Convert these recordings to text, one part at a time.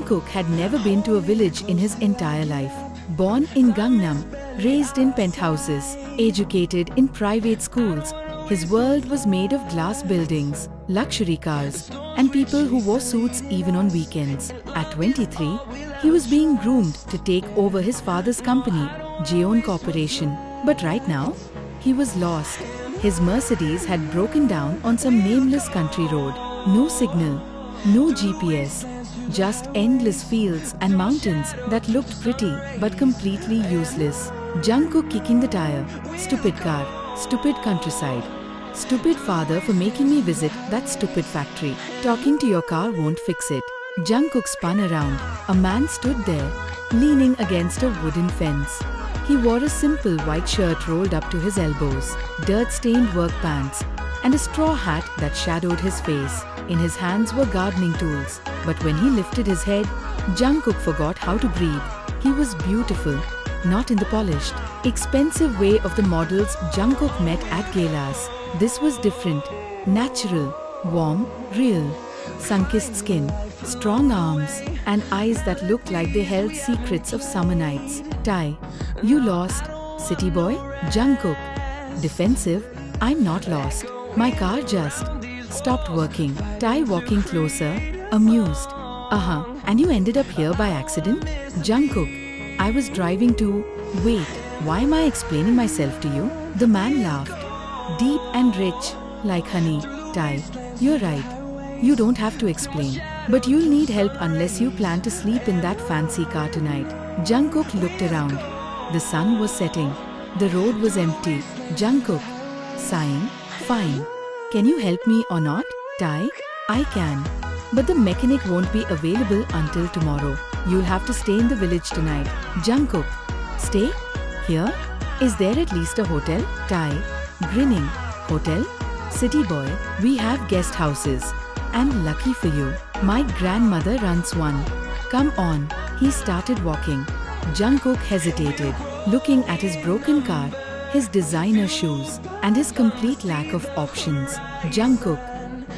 Jungkook had never been to a village in his entire life. Born in Gangnam, raised in penthouses, educated in private schools, his world was made of glass buildings, luxury cars, and people who wore suits even on weekends. At 23, he was being groomed to take over his father's company, Jeon Corporation. But right now, he was lost. His Mercedes had broken down on some nameless country road. No signal, no GPS, just endless fields and mountains that looked pretty but completely useless. Jungkook kicking the tire. Stupid car, stupid countryside. Stupid father for making me visit that stupid factory. Talking to your car won't fix it. Jungkook spun around. A man stood there, leaning against a wooden fence. He wore a simple white shirt rolled up to his elbows, dirt-stained work pants, and a straw hat that shadowed his face. In his hands were gardening tools, but when he lifted his head, Jungkook forgot how to breathe. He was beautiful, not in the polished, expensive way of the models Jungkook met at galas. This was different, natural, warm, real. Sun-kissed skin, strong arms, and eyes that looked like they held secrets of summer nights. Tae, you lost, city boy? Jungkook, defensive, I'm not lost. My car just stopped working. Tae walking closer, amused. And you ended up here by accident? Jungkook, I was driving to... Wait, why am I explaining myself to you? The man laughed. Deep and rich, like honey. Tae, you're right. You don't have to explain. But you'll need help unless you plan to sleep in that fancy car tonight. Jungkook looked around. The sun was setting. The road was empty. Jungkook, sighing, fine. Can you help me or not? Tae, I can. But the mechanic won't be available until tomorrow. You'll have to stay in the village tonight. Jungkook, stay? Here? Is there at least a hotel? Tae, grinning. Hotel? City boy, we have guest houses. And lucky for you, my grandmother runs one. Come on. He started walking. Jungkook hesitated, looking at his broken car, his designer shoes, and his complete lack of options. Jungkook,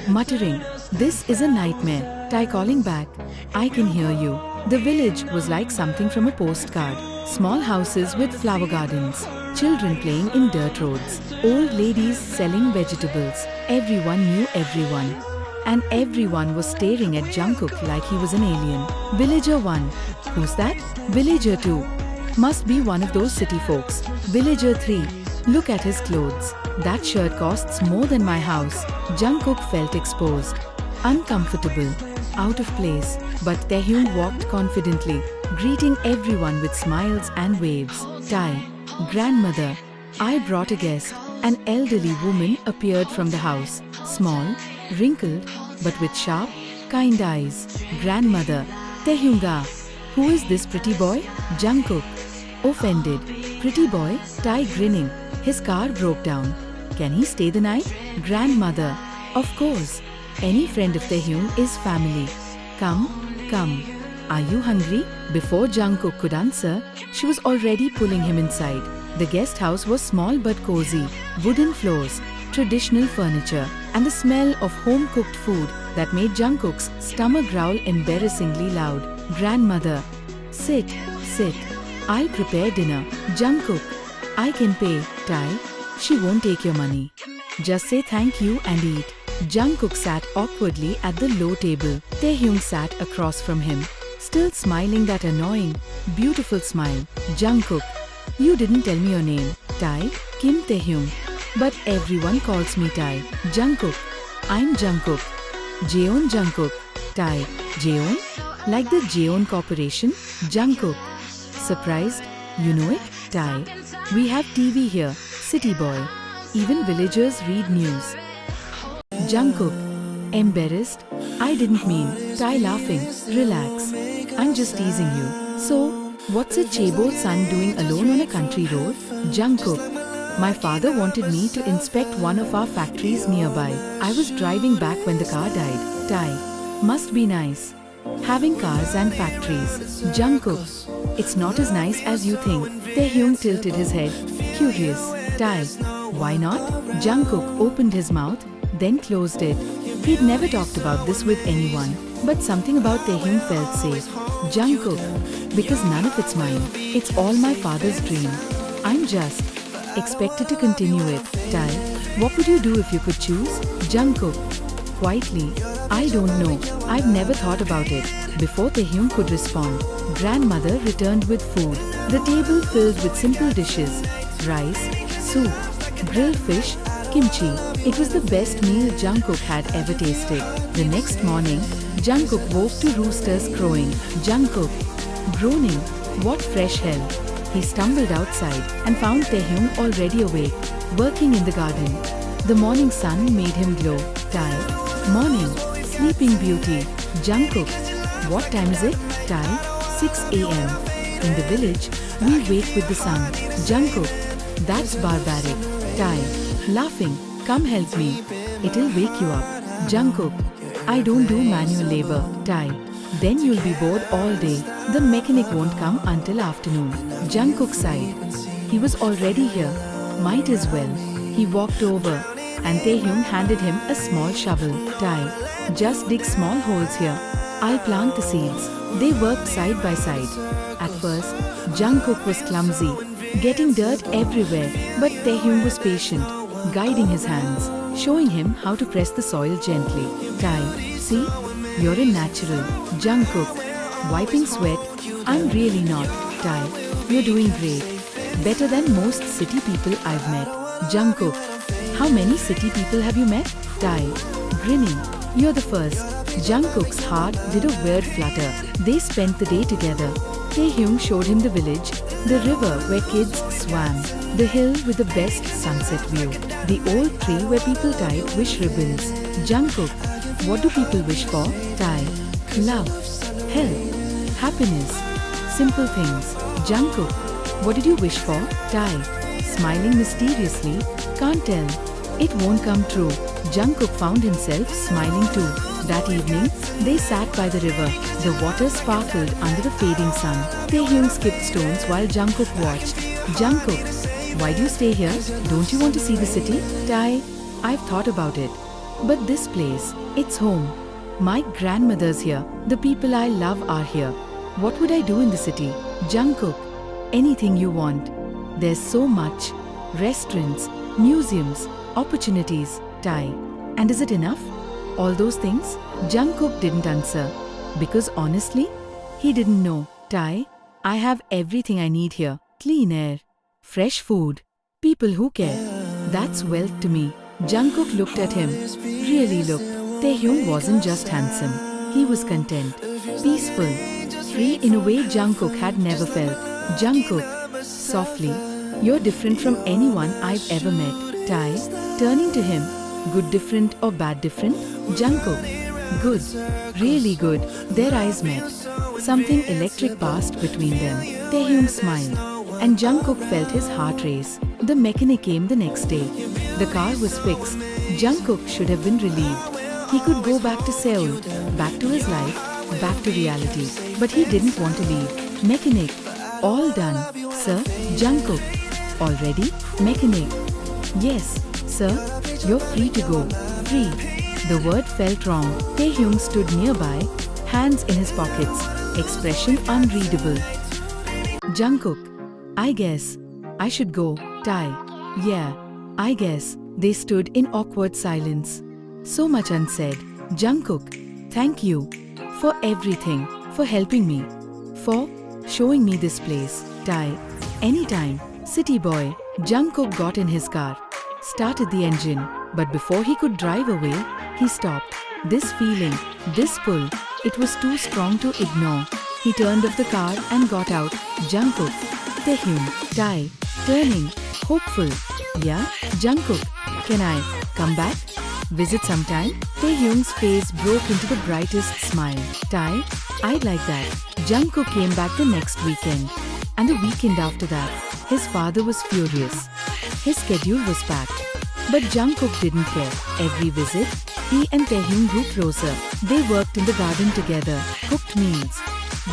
muttering, this is a nightmare. Tae calling back, I can hear you. The village was like something from a postcard. Small houses with flower gardens, children playing in dirt roads, old ladies selling vegetables. Everyone knew everyone. And everyone was staring at Jungkook like he was an alien. Villager 1. Who's that? Villager 2. Must be one of those city folks. Villager 3. Look at his clothes. That shirt costs more than my house. Jungkook felt exposed, uncomfortable, out of place. But Taehyung walked confidently, greeting everyone with smiles and waves. Tae, grandmother, I brought a guest. An elderly woman appeared from the house, small, wrinkled, but with sharp, kind eyes. Grandmother, Taehyunga, who is this pretty boy? Jungkook, offended. Pretty boy? Tae grinning. His car broke down. Can he stay the night? Grandmother, of course. Any friend of Taehyung is family. Come, come. Are you hungry? Before Jungkook could answer, she was already pulling him inside. The guest house was small but cozy. Wooden floors, traditional furniture, and the smell of home-cooked food that made Jungkook's stomach growl embarrassingly loud. Grandmother, sit, sit. I'll prepare dinner. Jungkook, I can pay. Tae, she won't take your money. Just say thank you and eat. Jungkook sat awkwardly at the low table. Taehyung sat across from him, still smiling that annoying, beautiful smile. Jungkook, you didn't tell me your name. Tae, Kim Taehyung. But everyone calls me Tae. Jungkook, I'm Jungkook. Jeon Jungkook. Tae, Jeon? Like the Jeon Corporation? Jungkook, surprised? You know it? Tae, we have TV here. City boy. Even villagers read news. Jungkook, embarrassed? I didn't mean. Tae laughing. Relax. I'm just teasing you. So, what's a Chaebol son doing alone on a country road? Jungkook, my father wanted me to inspect one of our factories nearby. I was driving back when the car died. Tae, must be nice. Having cars and factories. Jungkook, it's not as nice as you think. Taehyung tilted his head, curious. Tae, why not? Jungkook opened his mouth, then closed it. He'd never talked about this with anyone. But something about Taehyung felt safe. Jungkook, because none of it's mine. It's all my father's dream. I'm just expected to continue it. Tae, what would you do if you could choose? Jungkook, quietly, I don't know. I've never thought about it. Before Taehyung could respond, grandmother returned with food. The table filled with simple dishes. Rice, soup, grilled fish, kimchi. It was the best meal Jungkook had ever tasted. The next morning, Jungkook woke to roosters crowing. Jungkook, groaning, what fresh hell. He stumbled outside and found Taehyung already awake, working in the garden. The morning sun made him glow. Tae, morning, sleeping beauty. Jungkook, what time is it? Tae, 6 a.m. In the village, we wake with the sun. Jungkook, that's barbaric. Tae, laughing, come help me. It'll wake you up. Jungkook, I don't do manual labor. Tae, then you'll be bored all day. The mechanic won't come until afternoon. Jungkook sighed. He was already here. Might as well. He walked over, and Taehyung handed him a small shovel. Tae, just dig small holes here. I'll plant the seeds. They worked side by side. At first, Jungkook was clumsy, getting dirt everywhere, but Taehyung was patient, guiding his hands, showing him how to press the soil gently. Tae, see? You're a natural. Jungkook, wiping sweat. I'm really not. Tae, you're doing great. Better than most city people I've met. Jungkook, how many city people have you met? Tae, grinning. You're the first. Jungkook's heart did a weird flutter. They spent the day together. Taehyung showed him the village, the river where kids swam, the hill with the best sunset view, the old tree where people tied wish ribbons. Jungkook, what do people wish for? Tae, love, health, happiness, simple things. Jungkook, what did you wish for? Tae, smiling mysteriously, can't tell. It won't come true. Jungkook found himself smiling too. That evening, they sat by the river. The water sparkled under the fading sun. Taehyung skipped stones while Jungkook watched. Jungkook, why do you stay here? Don't you want to see the city? Tae, I've thought about it. But this place, it's home. My grandmother's here. The people I love are here. What would I do in the city? Jungkook, anything you want. There's so much. Restaurants, museums, opportunities. Tae, and is it enough? All those things? Jungkook didn't answer. Because honestly, he didn't know. Tae, I have everything I need here. Clean air, fresh food, people who care. That's wealth to me. Jungkook looked at him. Really looked. Taehyung wasn't just handsome. He was content, peaceful, free in a way Jungkook had never felt. Jungkook, softly, you're different from anyone I've ever met. Tae, turning to him, good different or bad different? Jungkook, good, really good. Their eyes met. Something electric passed between them. Taehyung smiled, and Jungkook felt his heart race. The mechanic came the next day. The car was fixed. Jungkook should have been relieved. He could go back to Seoul, back to his life, back to reality. But he didn't want to leave. Mechanic, all done. Sir, Jungkook, already? Mechanic, yes, sir, you're free to go. Free. The word felt wrong. Taehyung stood nearby, hands in his pockets, expression unreadable. Jungkook, I guess I should go. Tae, yeah, I guess. They stood in awkward silence. So much unsaid. Jungkook, thank you for everything, for helping me, for showing me this place. Tae, anytime. City boy. Jungkook got in his car, started the engine, but before he could drive away, he stopped. This feeling, this pull, it was too strong to ignore. He turned off the car and got out. Jungkook, Taehyung, Tae, turning, hopeful. Yeah, Jungkook, can I come back? Visit sometime? Taehyung's face broke into the brightest smile. Tae, I'd like that. Jungkook came back the next weekend. And the weekend after that, his father was furious. His schedule was packed. But Jungkook didn't care. Every visit, he and Taehyung grew closer. They worked in the garden together, cooked meals,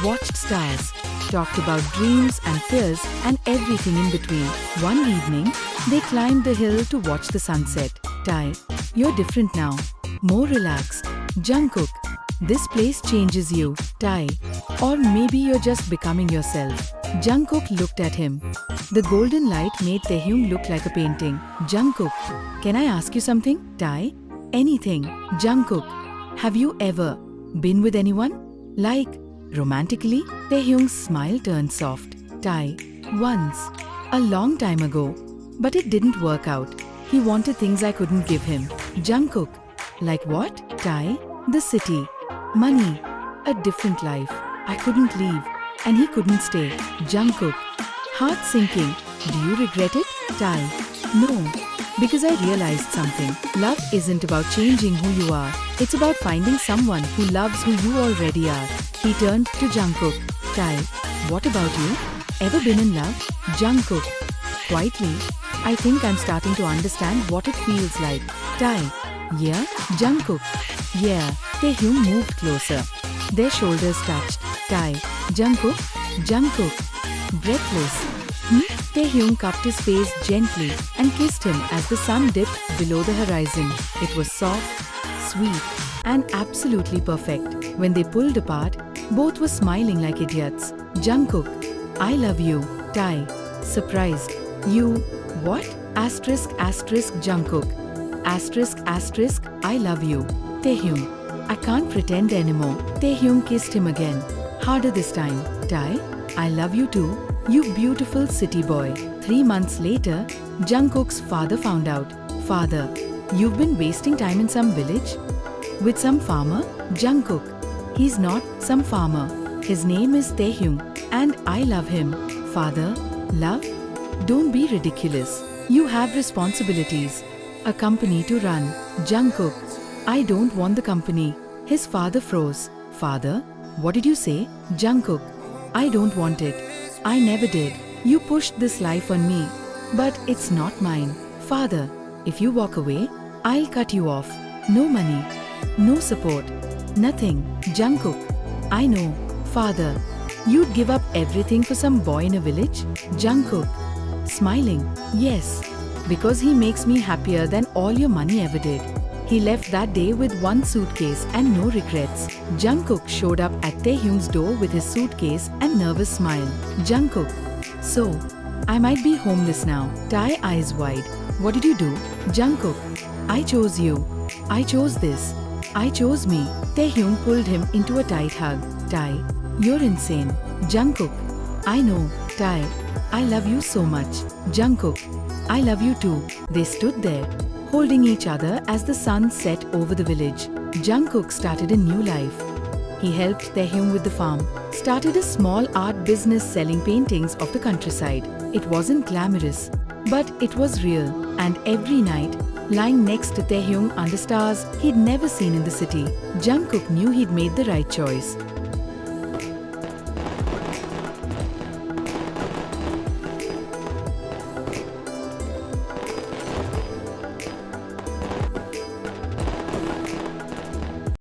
watched stars, talked about dreams and fears and everything in between. One evening, they climbed the hill to watch the sunset. Tae, you're different now. More relaxed. Jungkook, This place changes you, Tae. Or maybe you're just becoming yourself. Jungkook looked at him. The golden light made Taehyung look like a painting. Jungkook, can I ask you something, Tae? Anything. Jungkook, have you ever been with anyone? Like, romantically? Taehyung's smile turned soft. Tae, once. A long time ago. But it didn't work out. He wanted things I couldn't give him. Jungkook, like what? Tae, the city. Money. A different life. I couldn't leave. And he couldn't stay. Jungkook, heart sinking. Do you regret it? Tae, no. Because I realized something. Love isn't about changing who you are. It's about finding someone who loves who you already are. He turned to Jungkook. Tae, what about you? Ever been in love? Jungkook, quietly, I think I'm starting to understand what it feels like. Tae, yeah? Jungkook, yeah. Taehyung moved closer. Their shoulders touched. Tae, Jungkook, breathless. Taehyung cupped his face gently and kissed him as the sun dipped below the horizon. It was soft, sweet, and absolutely perfect. When they pulled apart, both were smiling like idiots. Jungkook, I love you. Tae, surprised. You, what? Asterisk, Jungkook. Asterisk, I love you. Taehyung, I can't pretend anymore. Taehyung kissed him again. Harder this time. Tae, I love you too. You beautiful city boy. 3 months later, Jungkook's father found out. Father, you've been wasting time in some village? With some farmer? Jungkook, he's not some farmer. His name is Taehyung, and I love him. Father, love? Don't be ridiculous. You have responsibilities. A company to run. Jungkook, I don't want the company. His father froze. Father, what did you say? Jungkook, I don't want it. I never did. You pushed this life on me. But it's not mine. Father, if you walk away, I'll cut you off. No money. No support. Nothing. Jungkook, I know. Father, you'd give up everything for some boy in a village? Jungkook, smiling, yes. Because he makes me happier than all your money ever did. He left that day with one suitcase and no regrets. Jungkook showed up at Taehyung's door with his suitcase and nervous smile. Jungkook, so, I might be homeless now. Tae, eyes wide. What did you do? Jungkook, I chose you. I chose this. I chose me. Taehyung pulled him into a tight hug. Tae, you're insane. Jungkook, I know. Tae, I love you so much. Jungkook, I love you too. They stood there, holding each other as the sun set over the village. Jungkook started a new life. He helped Taehyung with the farm, started a small art business selling paintings of the countryside. It wasn't glamorous, but it was real. And every night, lying next to Taehyung under stars he'd never seen in the city, Jungkook knew he'd made the right choice.